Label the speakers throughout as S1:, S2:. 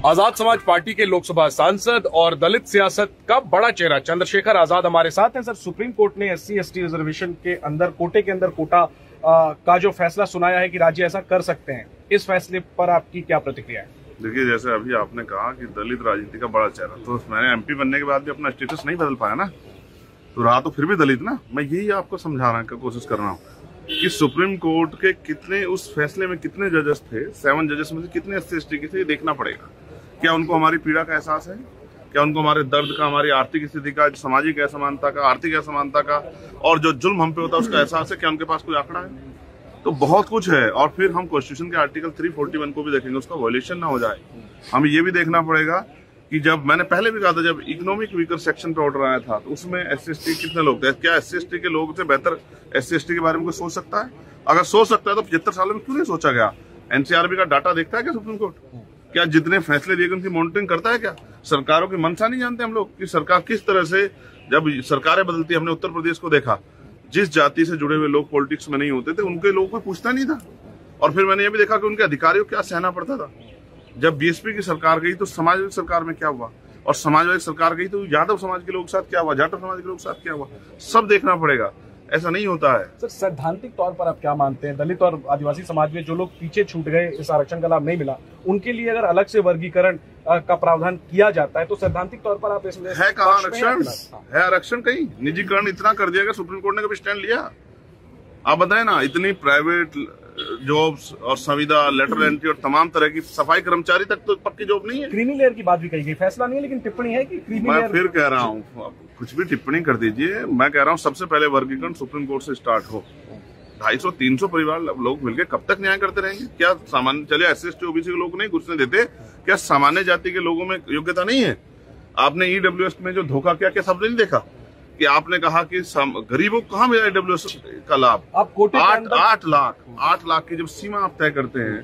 S1: Azad Samaj party के लोकसभा सांसद और दलित सियासत का बड़ा चेहरा चंद्रशेखर आजाद हमारे साथ हैं। सर, सुप्रीम कोर्ट ने SC/ST रिजर्वेशन के अंदर कोटे के अंदर कोटा का जो फैसला सुनाया है कि राज्य ऐसा कर सकते हैं, इस फैसले पर आपकी क्या प्रतिक्रिया है?
S2: देखिए, जैसे अभी आपने कहा कि दलित राजनीति का बड़ा चेहरा, तो मैंने MP बनने के बाद भी अपना स्टेटस नहीं बदल पाया ना, तो रहा तो फिर भी दलित ना। मैं यही आपको समझाने की कोशिश कर रहा हूँ कि सुप्रीम कोर्ट के कितने उस फैसले में कितने जजेस थे, 7 जजेस में से कितने SC/ST के थे, ये देखना पड़ेगा। क्या उनको हमारी पीड़ा का एहसास है? क्या उनको हमारे दर्द का, हमारी आर्थिक स्थिति का, सामाजिक असमानता का, आर्थिक असमानता का और जो जुल्म हम पे होता है उसका एहसास है? क्या उनके पास कोई आंकड़ा है? तो बहुत कुछ है। और फिर हम कॉन्स्टिट्यूशन के आर्टिकल 341 को भी देखेंगे, उसका वायलेशन ना हो जाए। हमें ये भी देखना पड़ेगा कि जब मैंने पहले भी कहा था, जब इकोनॉमिक वीकर सेक्शन पे ऑर्डर आया था तो उसमें SC/ST कितने लोग थे? क्या SC/ST के लोगों से बेहतर SC/ST के बारे में कोई सोच सकता है? अगर सोच सकता है तो 75 सालों में क्यों नहीं सोचा गया? NCRB का डाटा देखता है क्या सुप्रीम कोर्ट? क्या जितने फैसले लिए गए उनकी मॉनिटरिंग करता है क्या? सरकारों की मंशा नहीं जानते हम लोग कि सरकार किस तरह से, जब सरकारें बदलती, हमने उत्तर प्रदेश को देखा, जिस जाति से जुड़े हुए लोग पॉलिटिक्स में नहीं होते थे उनके लोगों को पूछता नहीं था। और फिर मैंने ये भी देखा कि उनके अधिकारियों को क्या सहना पड़ता था। जब BSP की सरकार गई तो समाजवादी सरकार में क्या हुआ, और समाजवादी सरकार गई तो यादव समाज के लोग के साथ क्या हुआ, जाटव समाज के लोग के साथ क्या हुआ, सब देखना पड़ेगा। ऐसा नहीं होता है।
S1: सर, सैद्धांतिक तौर पर आप क्या मानते हैं, दलित और आदिवासी समाज में जो लोग पीछे छूट गए, इस आरक्षण का लाभ नहीं मिला, उनके लिए अगर अलग से वर्गीकरण का प्रावधान किया जाता है तो सैद्धांतिक तौर पर आप इसमें
S2: है कहाँ आरक्षण? है आरक्षण कहीं? निजीकरण इतना कर दिया गया, सुप्रीम कोर्ट ने कभी स्टैंड लिया? आप बताएं ना, इतनी प्राइवेट जॉब्स और संविदा, लेटर एंट्री और तमाम तरह की, सफाई कर्मचारी तक तो पक्की जॉब नहीं है।
S1: क्रीमी लेयर की बात भी कही गई, फैसला नहीं है लेकिन टिप्पणी है कि क्रीमी
S2: मैं
S1: लेयर।
S2: फिर कह रहा हूँ, कुछ भी टिप्पणी कर दीजिए, मैं कह रहा हूँ सबसे पहले वर्गीकरण सुप्रीम कोर्ट से स्टार्ट हो। 250-300 परिवार लोग मिलकर कब तक न्याय करते रहेंगे? क्या सामान्य, चलिए SC/ST OBC के लोग नहीं घुसने देते, क्या सामान्य जाति के लोगों में योग्यता नहीं है? आपने EWS में जो धोखा किया, क्या सबने नहीं देखा कि आपने कहा कि गरीबों को कहाँ मिला EWS का लाभ?
S1: आप कोटे
S2: 8 लाख की जब सीमा आप तय करते हैं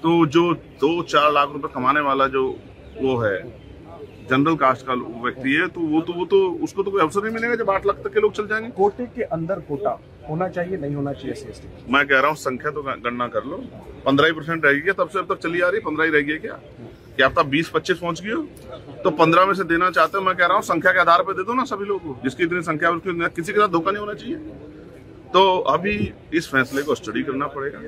S2: तो जो 2-4 लाख रुपए कमाने वाला जो वो है जनरल कास्ट का व्यक्ति है, तो वो तो उसको तो कोई अवसर नहीं मिलेगा जब 8 लाख तक के लोग चल जाएंगे।
S1: कोटे के अंदर कोटा होना चाहिए, नहीं होना चाहिए SC/ST?
S2: मैं कह रहा हूँ संख्या तो गणना कर लो, 15% रहेगी क्या? तब से अब तक चली आ रही 15 ही रह गई क्या आप तब 20-25 पहुंच गई हो? तो 15 में से देना चाहते हो। मैं कह रहा हूँ संख्या के आधार पर दे दो ना सभी लोगों को, जिसकी इतनी संख्या है उसकी किसी के साथ धोखा नहीं होना चाहिए। तो अभी इस फैसले को स्टडी करना पड़ेगा,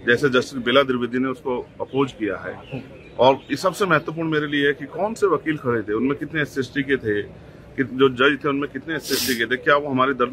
S2: जैसे जस्टिस बेला द्विवेदी ने उसको अपोज किया है। और ये सबसे महत्वपूर्ण मेरे लिए है कि कौन से वकील खड़े थे, उनमें कितने SC/ST के थे, जो जज थे उनमें कितने SC/ST के थे, क्या वो हमारे दर्द